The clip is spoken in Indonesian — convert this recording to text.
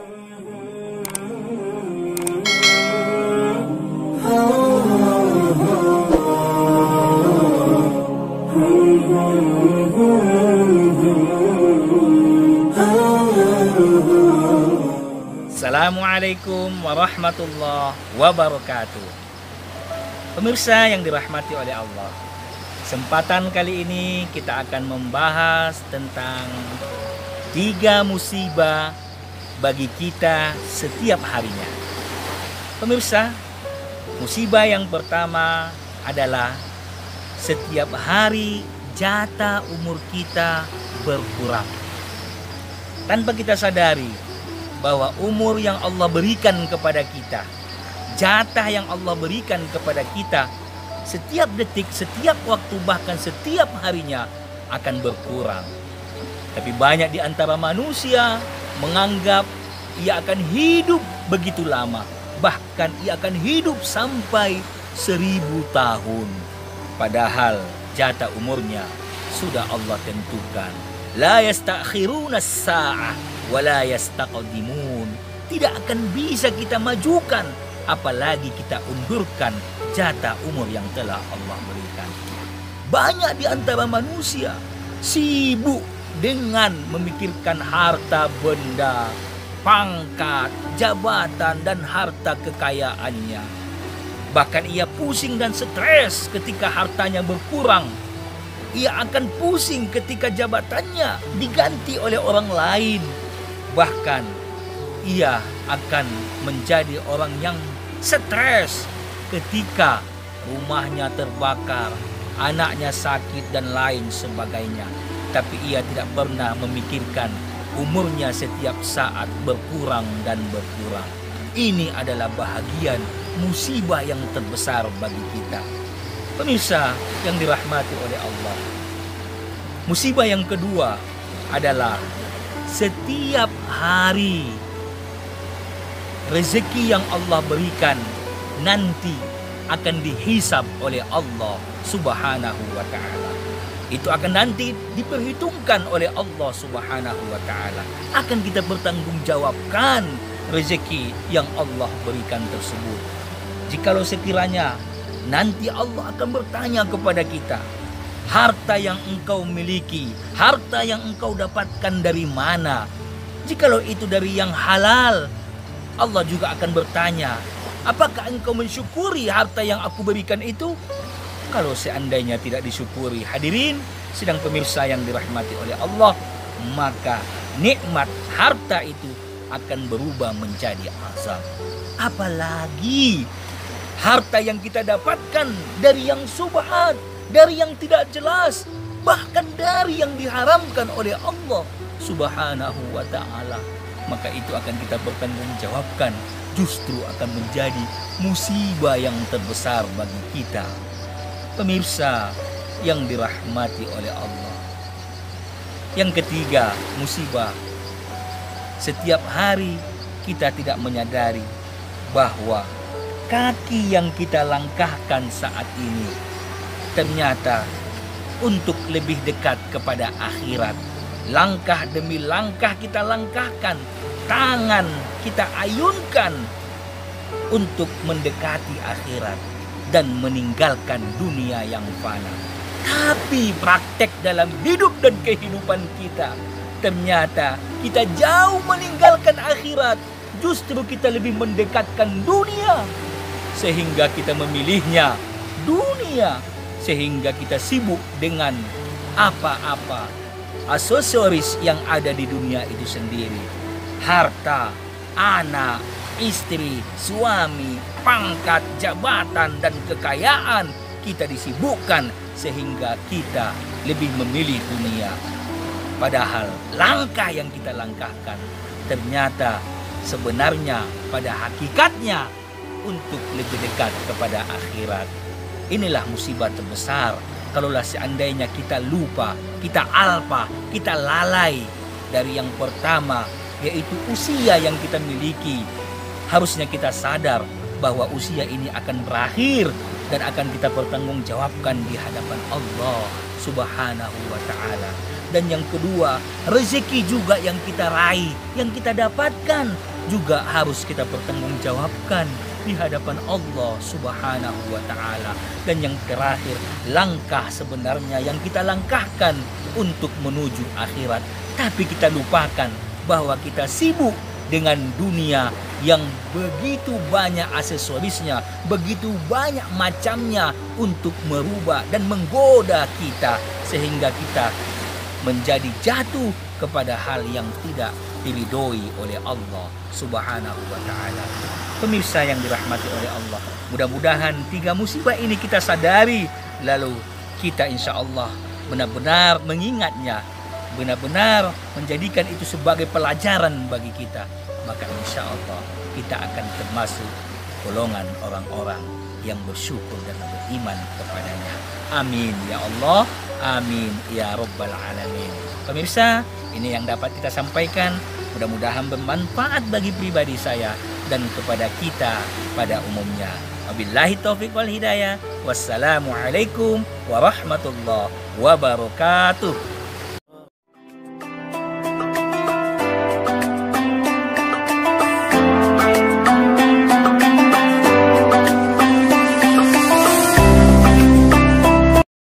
Assalamualaikum warahmatullahi wabarakatuh. Pemirsa yang dirahmati oleh Allah, kesempatan kali ini kita akan membahas tentang 3 musibah bagi kita setiap harinya. Pemirsa, musibah yang pertama adalah setiap hari jatah umur kita berkurang. Tanpa kita sadari bahwa umur yang Allah berikan kepada kita, jatah yang Allah berikan kepada kita, setiap detik, setiap waktu, bahkan setiap harinya akan berkurang. Tapi banyak di antara manusia menganggap ia akan hidup begitu lama, bahkan ia akan hidup sampai 1000 tahun. Padahal jatah umurnya sudah Allah tentukan. La yastakhiruna as-sa'ah wa la yastaqdimun. Tidak akan bisa kita majukan, apalagi kita undurkan jatah umur yang telah Allah berikan. Banyak di antara manusia sibuk dengan memikirkan harta benda, pangkat, jabatan, dan harta kekayaannya. Bahkan ia pusing dan stres ketika hartanya berkurang. Ia akan pusing ketika jabatannya diganti oleh orang lain. Bahkan ia akan menjadi orang yang stres ketika rumahnya terbakar, anaknya sakit, dan lain sebagainya. Tapi ia tidak pernah memikirkan umurnya setiap saat berkurang dan berkurang. Ini adalah bahagian musibah yang terbesar bagi kita. Pemirsa yang dirahmati oleh Allah, musibah yang kedua adalah setiap hari rezeki yang Allah berikan nanti akan dihisab oleh Allah Subhanahu wa ta'ala. Itu akan nanti diperhitungkan oleh Allah Subhanahu wa ta'ala. Akan kita bertanggungjawabkan rezeki yang Allah berikan tersebut. Jikalau sekiranya nanti Allah akan bertanya kepada kita, harta yang engkau miliki, harta yang engkau dapatkan dari mana? Jikalau itu dari yang halal, Allah juga akan bertanya, apakah engkau mensyukuri harta yang aku berikan itu? Kalau seandainya tidak disyukuri, hadirin sidang pemirsa yang dirahmati oleh Allah, maka nikmat harta itu akan berubah menjadi azab. Apalagi harta yang kita dapatkan dari yang subhat, dari yang tidak jelas, bahkan dari yang diharamkan oleh Allah Subhanahu wa ta'ala, maka itu akan kita bertanggungjawabkan, justru akan menjadi musibah yang terbesar bagi kita. Pemirsa yang dirahmati oleh Allah. Yang ketiga, musibah. Setiap hari kita tidak menyadari bahwa kaki yang kita langkahkan saat ini ternyata untuk lebih dekat kepada akhirat. Langkah demi langkah kita langkahkan, tangan kita ayunkan untuk mendekati akhirat dan meninggalkan dunia yang fana. Tapi praktek dalam hidup dan kehidupan kita, ternyata kita jauh meninggalkan akhirat. Justru kita lebih mendekatkan dunia, sehingga kita memilihnya dunia, sehingga kita sibuk dengan apa-apa aksesoris yang ada di dunia itu sendiri. Harta, anak, istri, suami, pangkat, jabatan, dan kekayaan kita disibukkan sehingga kita lebih memilih dunia. Padahal langkah yang kita langkahkan ternyata sebenarnya pada hakikatnya untuk lebih dekat kepada akhirat. Inilah musibah terbesar kalaulah seandainya kita lupa, kita alpa, kita lalai dari yang pertama, yaitu usia yang kita miliki. Harusnya kita sadar bahwa usia ini akan berakhir dan akan kita pertanggungjawabkan di hadapan Allah Subhanahu wa ta'ala. Dan yang kedua, rezeki juga yang kita raih, yang kita dapatkan juga harus kita pertanggungjawabkan di hadapan Allah Subhanahu wa Ta'ala. Dan yang terakhir, langkah sebenarnya yang kita langkahkan untuk menuju akhirat, tapi kita lupakan bahwa kita sibuk dengan dunia yang begitu banyak aksesorisnya, begitu banyak macamnya untuk merubah dan menggoda kita, sehingga kita menjadi jatuh kepada hal yang tidak diridhoi oleh Allah Subhanahu wa Ta'ala. Pemirsa yang dirahmati oleh Allah, mudah-mudahan 3 musibah ini kita sadari, lalu kita insya Allah benar-benar mengingatnya, benar-benar menjadikan itu sebagai pelajaran bagi kita. Maka insya Allah kita akan termasuk golongan orang-orang yang bersyukur dan beriman kepadanya. Amin ya Allah, amin ya Rabbal Alamin. Pemirsa, ini yang dapat kita sampaikan. Mudah-mudahan bermanfaat bagi pribadi saya dan kepada kita pada umumnya. Wabillahi taufiq wal hidayah. Wassalamualaikum warahmatullahi wabarakatuh.